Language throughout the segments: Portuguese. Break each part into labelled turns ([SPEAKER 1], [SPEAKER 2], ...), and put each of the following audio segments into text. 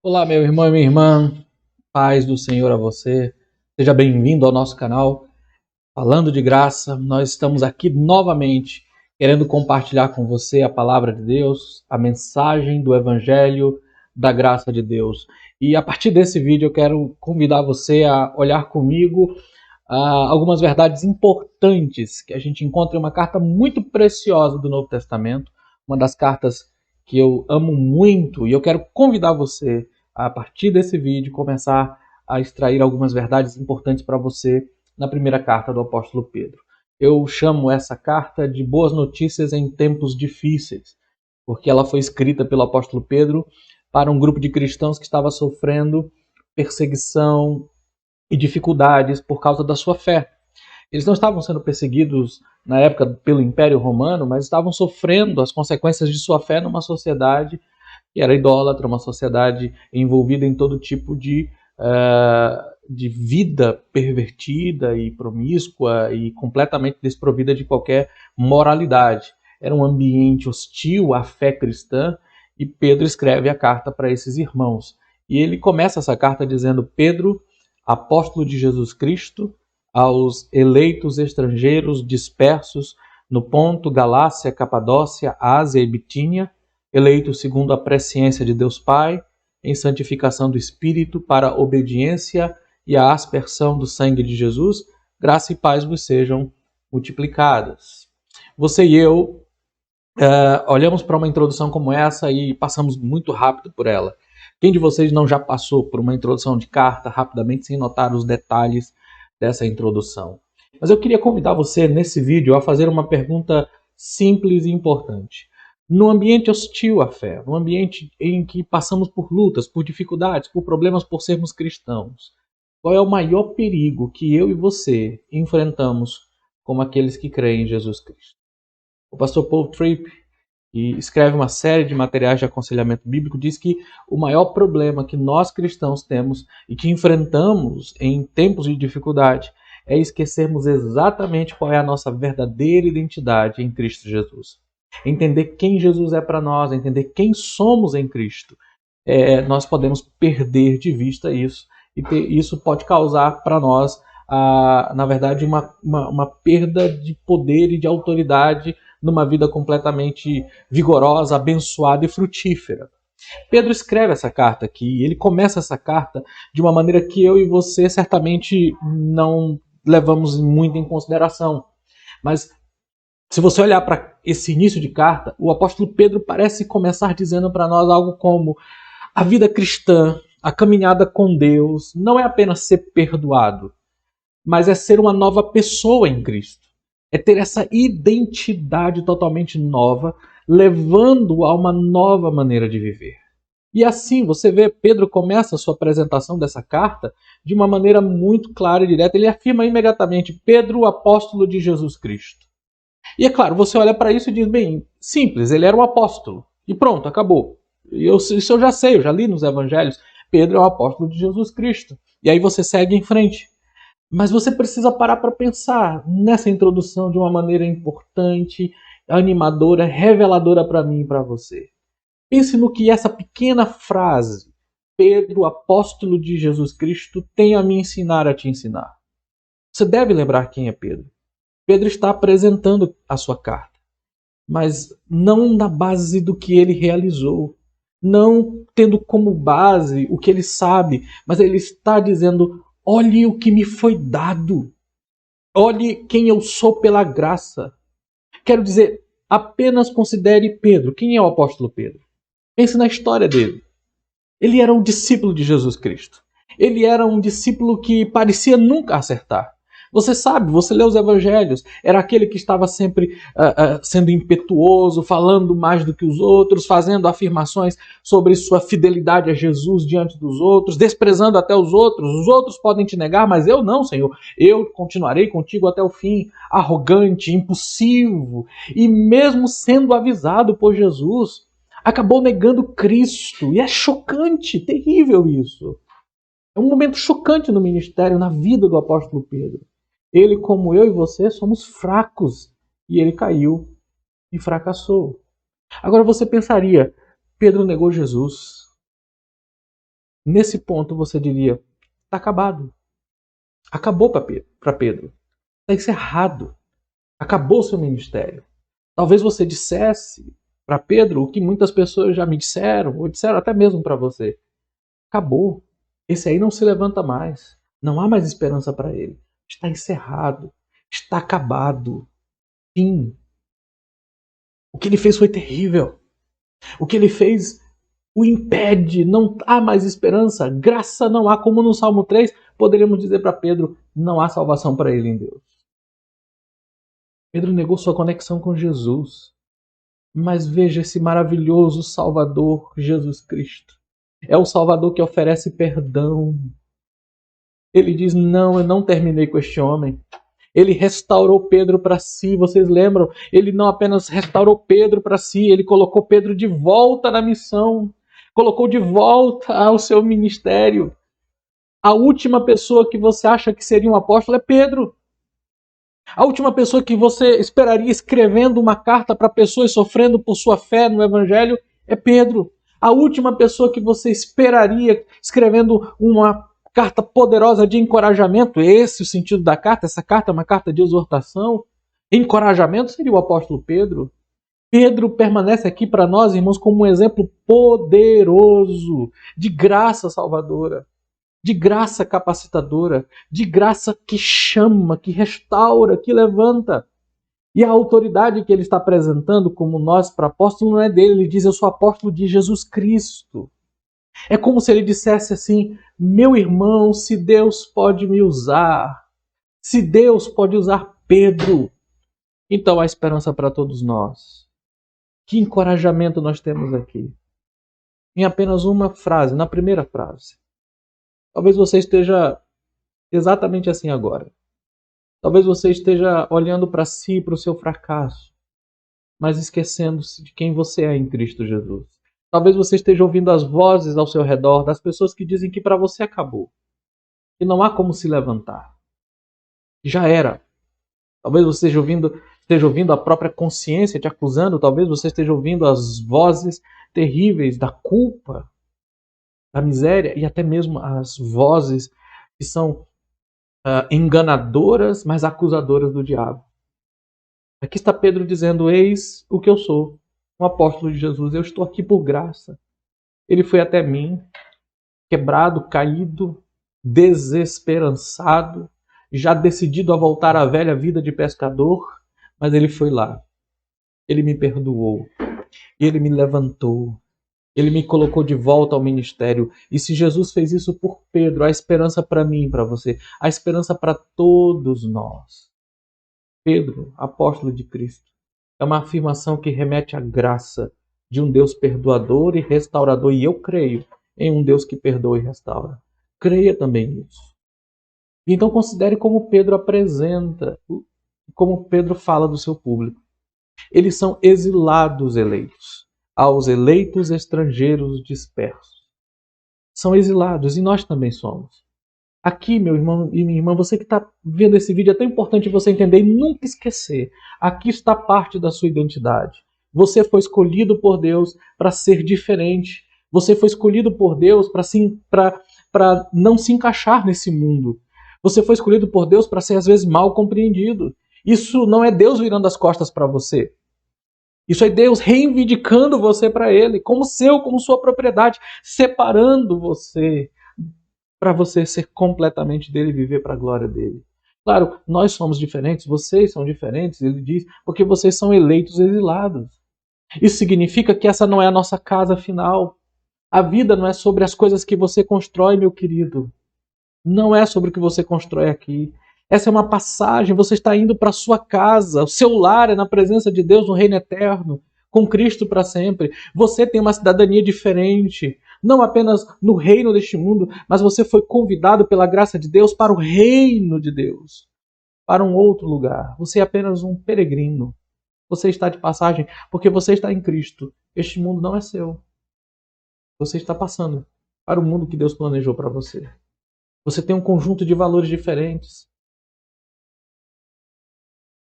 [SPEAKER 1] Olá, meu irmão e minha irmã, paz do Senhor a você. Seja bem-vindo ao nosso canal Falando de Graça. Nós estamos aqui novamente querendo compartilhar com você a palavra de Deus, a mensagem do Evangelho da graça de Deus. E a partir desse vídeo eu quero convidar você a olhar comigo algumas verdades importantes que a gente encontra em uma carta muito preciosa do Novo Testamento, uma das cartas que eu amo muito, e eu quero convidar você a partir desse vídeo começar a extrair algumas verdades importantes para você na primeira carta do apóstolo Pedro. Eu chamo essa carta de Boas Notícias em Tempos Difíceis, porque ela foi escrita pelo apóstolo Pedro para um grupo de cristãos que estava sofrendo perseguição e dificuldades por causa da sua fé. Eles não estavam sendo perseguidos na época pelo Império Romano, mas estavam sofrendo as consequências de sua fé numa sociedade que era idólatra, uma sociedade envolvida em todo tipo de vida pervertida e promíscua e completamente desprovida de qualquer moralidade. Era um ambiente hostil à fé cristã e Pedro escreve a carta para esses irmãos. E ele começa essa carta dizendo: Pedro, apóstolo de Jesus Cristo, aos eleitos estrangeiros dispersos no Ponto, Galácia, Capadócia, Ásia e Bitínia, eleitos segundo a presciência de Deus Pai, em santificação do Espírito, para a obediência e a aspersão do sangue de Jesus, graça e paz vos sejam multiplicadas. Você e eu olhamos para uma introdução como essa e passamos muito rápido por ela. Quem de vocês não já passou por uma introdução de carta rapidamente sem notar os detalhes dessa introdução? Mas eu queria convidar você nesse vídeo a fazer uma pergunta simples e importante. No ambiente hostil à fé, no ambiente em que passamos por lutas, por dificuldades, por problemas por sermos cristãos, qual é o maior perigo que eu e você enfrentamos como aqueles que creem em Jesus Cristo? O pastor Paul Tripp, que escreve uma série de materiais de aconselhamento bíblico, diz que o maior problema que nós cristãos temos e que enfrentamos em tempos de dificuldade é esquecermos exatamente qual é a nossa verdadeira identidade em Cristo Jesus. Entender quem Jesus é para nós, entender quem somos em Cristo. Nós podemos perder de vista isso, e isso pode causar para nós, na verdade, uma perda de poder e de autoridade numa vida completamente vigorosa, abençoada e frutífera. Pedro escreve essa carta aqui, e ele começa essa carta de uma maneira que eu e você certamente não levamos muito em consideração. Mas se você olhar para esse início de carta, o apóstolo Pedro parece começar dizendo para nós algo como: a vida cristã, a caminhada com Deus, não é apenas ser perdoado, mas é ser uma nova pessoa em Cristo. É ter essa identidade totalmente nova, levando a uma nova maneira de viver. E assim, você vê, Pedro começa a sua apresentação dessa carta de uma maneira muito clara e direta. Ele afirma imediatamente: Pedro, apóstolo de Jesus Cristo. E é claro, você olha para isso e diz: bem, simples, ele era um apóstolo. E pronto, acabou. Isso eu já sei, eu já li nos evangelhos. Pedro é o apóstolo de Jesus Cristo. E aí você segue em frente. Mas você precisa parar para pensar nessa introdução de uma maneira importante, animadora, reveladora para mim e para você. Pense no que essa pequena frase, Pedro, apóstolo de Jesus Cristo, tem a me ensinar a te ensinar. Você deve lembrar quem é Pedro. Pedro está apresentando a sua carta, mas não na base do que ele realizou, não tendo como base o que ele sabe, mas ele está dizendo: olhe o que me foi dado. Olhe quem eu sou pela graça. Quero dizer, apenas considere Pedro. Quem é o apóstolo Pedro? Pense na história dele. Ele era um discípulo de Jesus Cristo. Ele era um discípulo que parecia nunca acertar. Você sabe, você lê os evangelhos, era aquele que estava sempre sendo impetuoso, falando mais do que os outros, fazendo afirmações sobre sua fidelidade a Jesus diante dos outros, desprezando até os outros. Os outros podem te negar, mas eu não, Senhor. Eu continuarei contigo até o fim. Arrogante, impulsivo, e mesmo sendo avisado por Jesus, acabou negando Cristo. E é chocante, terrível isso. É um momento chocante no ministério, na vida do apóstolo Pedro. Ele, como eu e você, somos fracos. E ele caiu e fracassou. Agora você pensaria: Pedro negou Jesus. nesse ponto você diria, está acabado. Acabou para Pedro. Está encerrado. Acabou o seu ministério. Talvez você dissesse para Pedro o que muitas pessoas já me disseram, ou disseram até mesmo para você. Acabou. Esse aí não se levanta mais. Não há mais esperança para ele. Está encerrado. Está acabado. Fim. O que ele fez foi terrível. O que ele fez o impede. Não há mais esperança. Graça não há. Como no Salmo 3, poderíamos dizer para Pedro, não há salvação para ele em Deus. Pedro negou sua conexão com Jesus. Mas veja esse maravilhoso Salvador, Jesus Cristo. É o Salvador que oferece perdão. Ele diz, não, eu não terminei com este homem. Ele restaurou Pedro para si, vocês lembram? Ele não apenas restaurou Pedro para si, ele colocou Pedro de volta na missão. Colocou de volta ao seu ministério. A última pessoa que você acha que seria um apóstolo é Pedro. A última pessoa que você esperaria escrevendo uma carta para pessoas sofrendo por sua fé no Evangelho é Pedro. A última pessoa que você esperaria escrevendo uma carta poderosa de encorajamento, esse é o sentido da carta, essa carta é uma carta de exortação, encorajamento, seria o apóstolo Pedro. Pedro permanece aqui para nós, irmãos, como um exemplo poderoso de graça salvadora, de graça capacitadora, de graça que chama, que restaura, que levanta. E a autoridade que ele está apresentando como nós para apóstolo não é dele, ele diz, eu sou apóstolo de Jesus Cristo. É como se ele dissesse assim, meu irmão, se Deus pode me usar, se Deus pode usar Pedro, então há esperança para todos nós. Que encorajamento nós temos aqui. Em apenas uma frase, na primeira frase. Talvez você esteja exatamente assim agora. Talvez você esteja olhando para si, para o seu fracasso, mas esquecendo-se de quem você é em Cristo Jesus. Talvez você esteja ouvindo as vozes ao seu redor das pessoas que dizem que para você acabou, que não há como se levantar, que já era. Talvez você esteja ouvindo a própria consciência te acusando, talvez você esteja ouvindo as vozes terríveis da culpa, da miséria e até mesmo as vozes que são enganadoras, mas acusadoras do diabo. Aqui está Pedro dizendo, eis o que eu sou, um apóstolo de Jesus, eu estou aqui por graça. Ele foi até mim, quebrado, caído, desesperançado, já decidido a voltar à velha vida de pescador, mas ele foi lá. Ele me perdoou, ele me levantou, ele me colocou de volta ao ministério. E se Jesus fez isso por Pedro, há esperança para mim e para você, há esperança para todos nós. Pedro, apóstolo de Cristo, é uma afirmação que remete à graça de um Deus perdoador e restaurador. E eu creio em um Deus que perdoa e restaura. Creia também nisso. Então considere como Pedro apresenta, como Pedro fala do seu público. Eles são exilados eleitos, aos eleitos estrangeiros dispersos. São exilados e nós também somos. Aqui, meu irmão e minha irmã, você que está vendo esse vídeo, é tão importante você entender e nunca esquecer. Aqui está parte da sua identidade. Você foi escolhido por Deus para ser diferente. Você foi escolhido por Deus para não se encaixar nesse mundo. Você foi escolhido por Deus para ser, às vezes, mal compreendido. Isso não é Deus virando as costas para você. Isso é Deus reivindicando você para Ele, como seu, como sua propriedade, separando você para você ser completamente dele e viver para a glória dele. Claro, nós somos diferentes, vocês são diferentes, ele diz, porque vocês são eleitos exilados. Isso significa que essa não é a nossa casa final. A vida não é sobre as coisas que você constrói, meu querido. Não é sobre o que você constrói aqui. Essa é uma passagem, você está indo para a sua casa, o seu lar é na presença de Deus no reino eterno, com Cristo para sempre. Você tem uma cidadania diferente, não apenas no reino deste mundo, mas você foi convidado pela graça de Deus para o reino de Deus, para um outro lugar. Você é apenas um peregrino. Você está de passagem porque você está em Cristo. Este mundo não é seu. Você está passando para o mundo que Deus planejou para você. Você tem um conjunto de valores diferentes.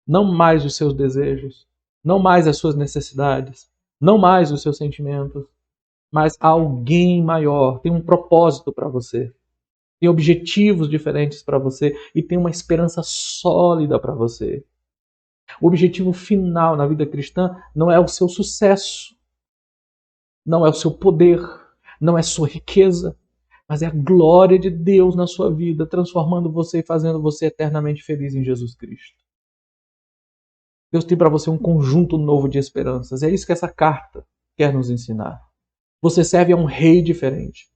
[SPEAKER 1] Não mais os seus desejos, não mais as suas necessidades, não mais os seus sentimentos, mas há alguém maior, tem um propósito para você, tem objetivos diferentes para você e tem uma esperança sólida para você. O objetivo final na vida cristã não é o seu sucesso, não é o seu poder, não é sua riqueza, mas é a glória de Deus na sua vida, transformando você e fazendo você eternamente feliz em Jesus Cristo. Deus tem para você um conjunto novo de esperanças. É isso que essa carta quer nos ensinar. Você serve a um rei diferente.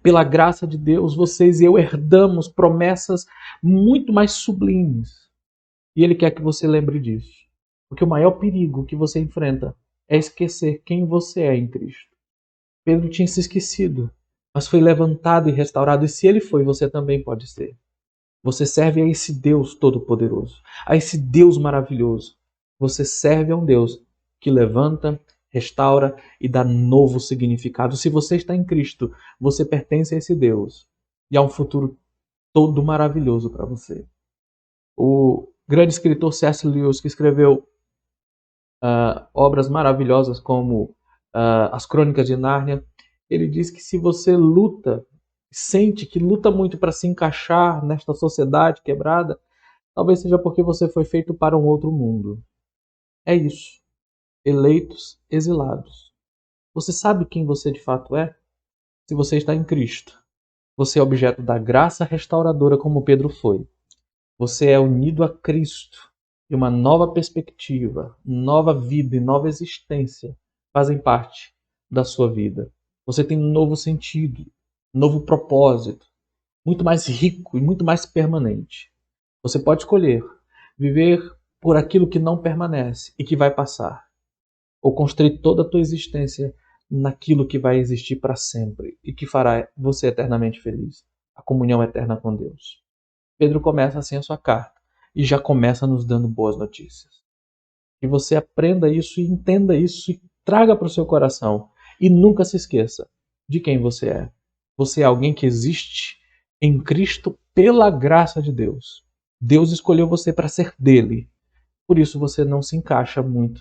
[SPEAKER 1] Pela graça de Deus, vocês e eu herdamos promessas muito mais sublimes. E Ele quer que você lembre disso. Porque o maior perigo que você enfrenta é esquecer quem você é em Cristo. Pedro tinha se esquecido, mas foi levantado e restaurado. E se ele foi, você também pode ser. Você serve a esse Deus todo-poderoso, a esse Deus maravilhoso. Você serve a um Deus que levanta, restaura e dá novo significado. Se você está em Cristo, você pertence a esse Deus e há um futuro todo maravilhoso para você. O grande escritor C.S. Lewis, que escreveu obras maravilhosas como As Crônicas de Nárnia, ele diz que se você luta, sente que luta muito para se encaixar nesta sociedade quebrada, talvez seja porque você foi feito para um outro mundo. É isso. Eleitos, exilados. Você sabe quem você de fato é? Se você está em Cristo, você é objeto da graça restauradora como Pedro foi. Você é unido a Cristo e uma nova perspectiva, nova vida e nova existência fazem parte da sua vida. Você tem um novo sentido, um novo propósito, muito mais rico e muito mais permanente. Você pode escolher viver por aquilo que não permanece e que vai passar, ou construir toda a tua existência naquilo que vai existir para sempre e que fará você eternamente feliz, a comunhão eterna com Deus. Pedro começa assim a sua carta e já começa nos dando boas notícias. Que você aprenda isso e entenda isso e traga para o seu coração e nunca se esqueça de quem você é. Você é alguém que existe em Cristo pela graça de Deus. Deus escolheu você para ser dele. Por isso você não se encaixa muito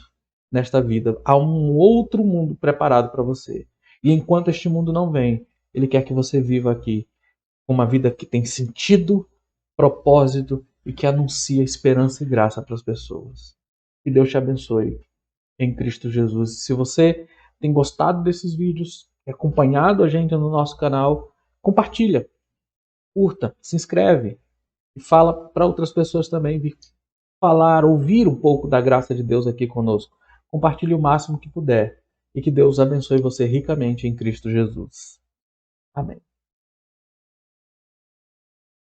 [SPEAKER 1] nesta vida. Há um outro mundo preparado para você. E enquanto este mundo não vem, ele quer que você viva aqui uma vida que tem sentido, propósito e que anuncia esperança e graça para as pessoas. Que Deus te abençoe em Cristo Jesus. Se você tem gostado desses vídeos, acompanhado a gente no nosso canal, compartilha, curta, se inscreve e fala para outras pessoas também vir falar, ouvir um pouco da graça de Deus aqui conosco. Compartilhe o máximo que puder e que Deus abençoe você ricamente em Cristo Jesus. Amém.